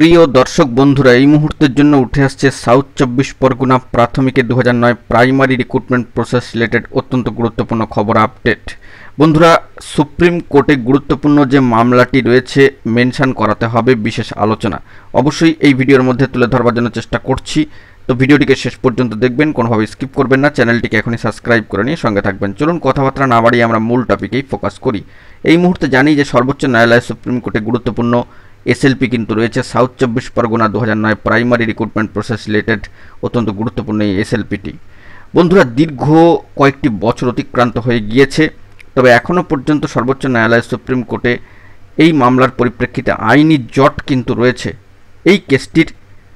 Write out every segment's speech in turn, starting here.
প্রিয় দর্শক বন্ধুরা, এই মুহূর্তের জন্য উঠে আসছে সাউথ 24 পরগনা প্রাথমিকের 2009 প্রাইমারি রিক্রুটমেন্ট প্রসেস রিলেটেড অত্যন্ত গুরুত্বপূর্ণ খবর আপডেট। বন্ধুরা, সুপ্রিম কোর্টে গুরুত্বপূর্ণ যে মামলাটি রয়েছে মেনশন করাতে হবে বিশেষ আলোচনা অবশ্যই এই ভিডিওর মধ্যে তুলে ধরবার জন্য চেষ্টা করছি। তো ভিডিওটিকে শেষ পর্যন্ত দেখবেন, কোনোভাবে স্কিপ করবেন না। চ্যানেলটিকে এখনই সাবস্ক্রাইব করে নিয়ে সঙ্গে থাকবেন। চলুন কথাবার্তা না বাড়িয়ে আমরা মূল টপিকেই ফোকাস করি। এই মুহূর্তে জানি যে সর্বোচ্চ ন্যায়ালয় সুপ্রিম কোর্টে গুরুত্বপূর্ণ এসএলপি কিন্তু রয়েছে south 24 Pargana 2009 primary recruitment process related অত্যন্ত গুরুত্বপূর্ণ এই এসএলপিটি। বন্ধুরা, দীর্ঘ কয়েকটি বছর অতিক্রান্ত হয়ে গিয়েছে, তবে এখনও পর্যন্ত সর্বোচ্চ ন্যায়ালয় সুপ্রিম কোর্টে এই মামলার পরিপ্রেক্ষিতে আইনি জট কিন্তু রয়েছে। এই কেসটির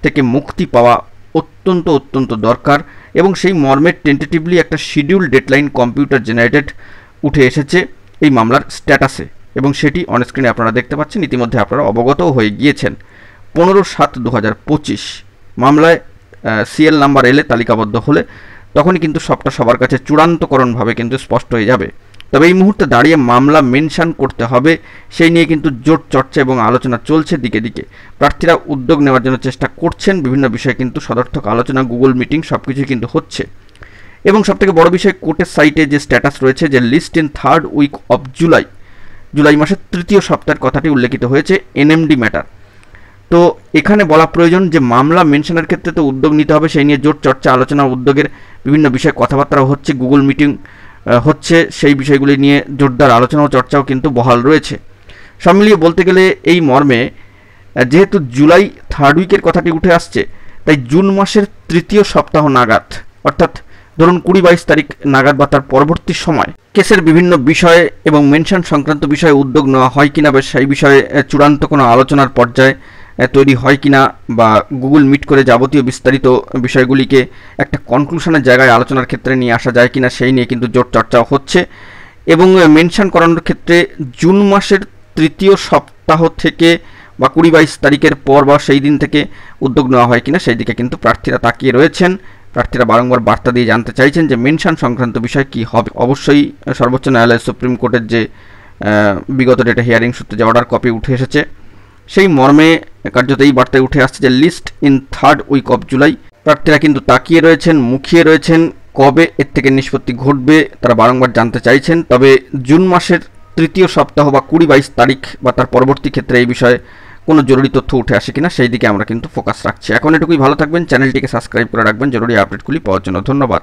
থেকে মুক্তি পাওয়া অত্যন্ত দরকার এবং সেই মর্মে টেন্টেটিভলি একটা শিডিউল ডেডলাইন কম্পিউটার জেনারেটেড উঠে এসেছে এই মামলার স্ট্যাটাসে এবং সেটি অনস্ক্রিনে আপনারা দেখতে পাচ্ছেন। ইতিমধ্যে আপনারা অবগতও হয়ে গিয়েছেন। 15/7/2025 মামলায় সিএল নাম্বার এলে তালিকাবদ্ধ হলে তখনই কিন্তু সবটা সবার কাছে চূড়ান্তকরণভাবে কিন্তু স্পষ্ট হয়ে যাবে। তবে এই মুহূর্তে দাঁড়িয়ে মামলা মেনশন করতে হবে সেই নিয়ে কিন্তু জোর চর্চা এবং আলোচনা চলছে দিকে দিকে। প্রার্থীরা উদ্যোগ নেওয়ার জন্য চেষ্টা করছেন, বিভিন্ন বিষয়ে কিন্তু সদর্থক আলোচনা, গুগল মিটিং সব কিছুই কিন্তু হচ্ছে। এবং সবথেকে বড় বিষয়, কোর্টের সাইটে যে স্ট্যাটাস রয়েছে যে list in 3rd week of July মাসের তৃতীয় সপ্তাহের কথাটি উল্লেখিত হয়েছে এনএমডি ম্যাটার। তো এখানে বলা প্রয়োজন যে মামলা মেনশনের ক্ষেত্রে তো উদ্যোগ নিতে হবে, সেই নিয়ে জোর চর্চা আলোচনা উদ্যোগের বিভিন্ন বিষয়ে কথাবার্তা হচ্ছে, গুগল মিটিং হচ্ছে, সেই বিষয়গুলি নিয়ে জোরদার আলোচনা ও চর্চাও কিন্তু বহাল রয়েছে। সব মিলিয়ে বলতে গেলে এই মর্মে যেহেতু জুলাই 3rd উইকের কথাটি উঠে আসছে, তাই জুন মাসের তৃতীয় সপ্তাহ নাগাদ, অর্থাৎ ধরুন 20-22 তারিখ নাগাদ বা তার পরবর্তী সময় কেসের বিভিন্ন বিষয়ে এবং মেনশন সংক্রান্ত বিষয়ে উদ্যোগ নেওয়া হয় কিনা বা সেই বিষয়ে চূড়ান্ত কোনো আলোচনার পর্যায়ে তৈরি হয় কিনা বা গুগল মিট করে যাবতীয় বিস্তারিত বিষয়গুলিকে একটা কনক্লুশনের জায়গায় আলোচনার ক্ষেত্রে নিয়ে আসা যায় কিনা সেই নিয়ে কিন্তু জোর চর্চাও হচ্ছে। এবং মেনশন করানোর ক্ষেত্রে জুন মাসের তৃতীয় সপ্তাহ থেকে বা 20-22 তারিখের পর বা সেই দিন থেকে উদ্যোগ নেওয়া হয় কিনা সেই দিকে কিন্তু প্রার্থীরা তাকিয়ে রয়েছেন। প্রার্থীরা বারংবার বার্তা দিয়ে জানতে চাইছেন যে মেনশন সংক্রান্ত বিষয় কী হবে। অবশ্যই সর্বোচ্চ ন্যায়ালয় সুপ্রিম কোর্টের যে বিগত ডেটে হিয়ারিং সূত্রে যে অর্ডার কপি উঠে এসেছে সেই মর্মে কার্যত এই বার্তায় উঠে আসছে যে list in 3rd week of July. প্রার্থীরা কিন্তু তাকিয়ে রয়েছেন, মুখিয়ে রয়েছেন, কবে এর থেকে নিষ্পত্তি ঘটবে তারা বারংবার জানতে চাইছেন। তবে জুন মাসের তৃতীয় সপ্তাহ বা 20-22 তারিখ বা তার পরবর্তী ক্ষেত্রে এই বিষয়ে কোনো জরুরি তথ্য উঠে আসে কিনা সেই দিকে আমরা কিন্তু ফোকাস রাখছি। এখন এটুকুই, ভালো থাকবেন, চ্যানেলটিকে সাবস্ক্রাইব করে রাখবেন জরুরি আপডেটগুলি পাওয়ার জন্য। ধন্যবাদ।